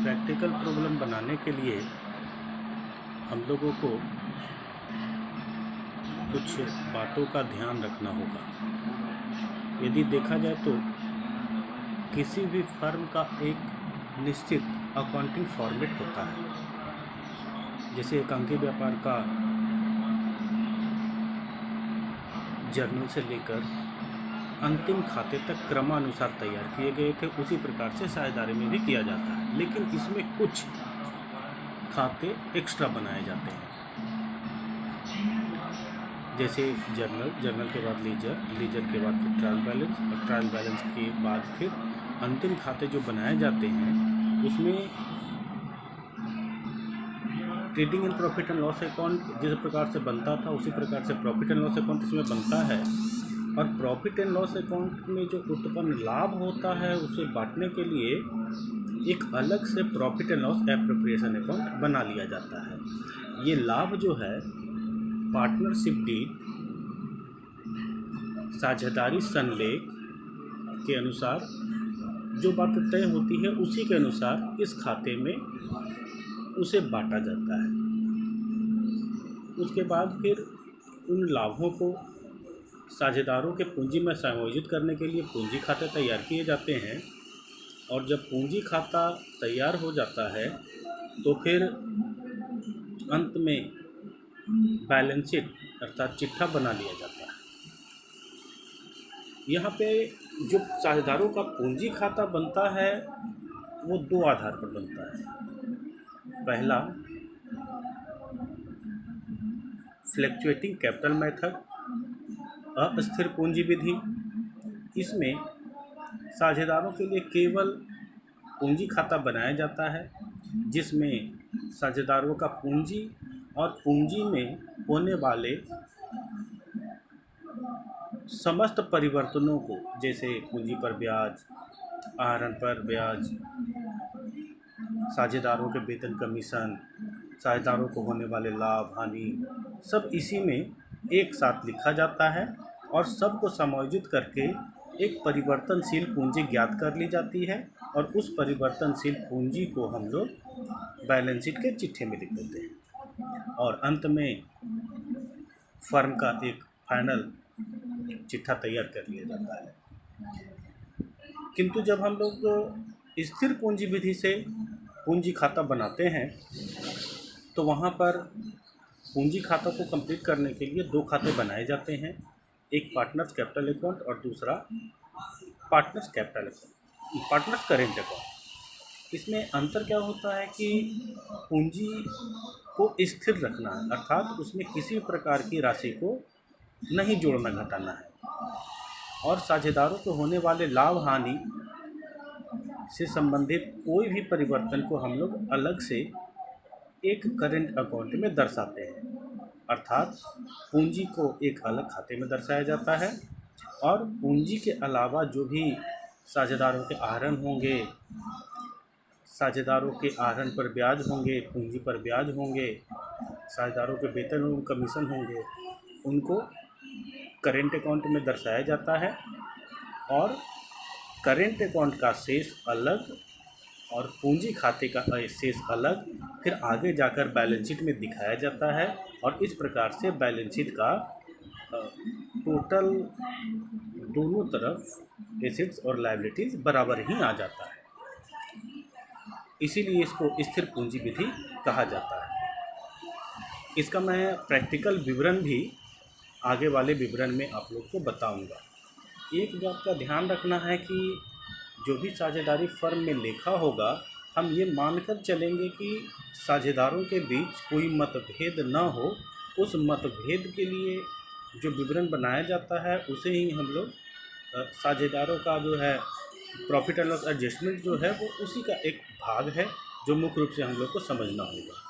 Practical problem बनाने के लिए हम लोगों को कुछ बातों का ध्यान रखना होगा। यदि देखा जाए तो किसी भी फर्म का एक निश्चित अकाउंटिंग फॉर्मेट होता है। जैसे एक अंकीय व्यापार का जर्नल से लेकर अंतिम खाते तक क्रमानुसार तैयार किए गए थे, उसी प्रकार से साझेदारी में भी किया जाता है। लेकिन इसमें कुछ खाते एक्स्ट्रा बनाए जाते हैं, जैसे जर्नल के बाद लीजर के बाद फिर ट्रायल बैलेंस, और ट्रायल बैलेंस के बाद फिर अंतिम खाते जो बनाए जाते हैं उसमें trading and profit and loss account जिस प्रकार से बनता था उसी प्रकार से प्रॉफिट एंड लॉस अकाउंट इसमें बनता है। और प्रॉफिट एंड लॉस अकाउंट में जो उत्पन्न लाभ होता है उसे बांटने के लिए एक अलग से profit and loss appropriation account बना लिया जाता है। ये लाभ जो है पार्टनरशिप डीड, साझेदारी संलेख के अनुसार जो बात तय होती है उसी के अनुसार इस खाते में उसे बांटा जाता है। उसके बाद फिर उन लाभों को साझेदारों के पूंजी में समायोजित करने के लिए पूंजी खाते तैयार किए जाते हैं। और जब पूंजी खाता तैयार हो जाता है तो फिर अंत में बैलेंस शीट अर्थात चिट्ठा बना लिया जाता है। यहाँ पे जो साझेदारों का पूंजी खाता बनता है वो दो आधार पर बनता है। पहला फ्लैक्चुएटिंग कैपिटल मेथड, अस्थिर पूंजी विधि। इसमें साझेदारों के लिए केवल पूंजी खाता बनाया जाता है जिसमें साझेदारों का पूंजी और पूंजी में होने वाले समस्त परिवर्तनों को, जैसे पूंजी पर ब्याज, आहरण पर ब्याज, साझेदारों के वेतन कमीशन, साझेदारों को होने वाले लाभ हानि, सब इसी में एक साथ लिखा जाता है और सबको समायोजित करके एक परिवर्तनशील पूंजी ज्ञात कर ली जाती है। और उस परिवर्तनशील पूंजी को हम लोग बैलेंस शीट के चिट्ठे में लिख देते हैं और अंत में फर्म का एक फाइनल चिट्ठा तैयार कर लिया जाता है। किंतु जब हम लोग स्थिर पूंजी विधि से पूंजी खाता बनाते हैं तो वहाँ पर पूंजी खाता को कंप्लीट करने के लिए दो खाते बनाए जाते हैं, एक पार्टनर्स कैपिटल अकाउंट और दूसरा पार्टनर्स करेंट अकाउंट। इसमें अंतर क्या होता है कि पूंजी को स्थिर रखना है, अर्थात उसमें किसी प्रकार की राशि को नहीं जोड़ना घटाना है। और साझेदारों को होने वाले लाभ हानि से संबंधित कोई भी परिवर्तन को हम लोग अलग से एक करेंट अकाउंट में दर्शाते हैं, अर्थात पूंजी को एक अलग खाते में दर्शाया जाता है और पूंजी के अलावा जो भी साझेदारों के आहरण होंगे, साझेदारों के आहरण पर ब्याज होंगे, पूंजी पर ब्याज होंगे, साझेदारों के वेतन एवं कमीशन होंगे, उनको करेंट अकाउंट में दर्शाया जाता है। और करेंट अकाउंट का शेष अलग और पूंजी खाते का शेष अलग फिर आगे जाकर बैलेंस शीट में दिखाया जाता है। और इस प्रकार से बैलेंस शीट का टोटल दोनों तरफ एसेट्स और लायबिलिटीज़ बराबर ही आ जाता है। इसीलिए इसको स्थिर पूंजी विधि कहा जाता है। इसका मैं प्रैक्टिकल विवरण भी आगे वाले विवरण में आप लोग को बताऊंगा। एक बात का ध्यान रखना है कि जो भी साझेदारी फर्म में लिखा होगा हम ये मानकर चलेंगे कि साझेदारों के बीच कोई मतभेद न हो। उस मतभेद के लिए जो विवरण बनाया जाता है उसे ही हम लोग साझेदारों का जो है प्रॉफिट एंड लॉस एडजस्टमेंट जो है वो उसी का एक भाग है जो मुख्य रूप से हम लोग को समझना होगा।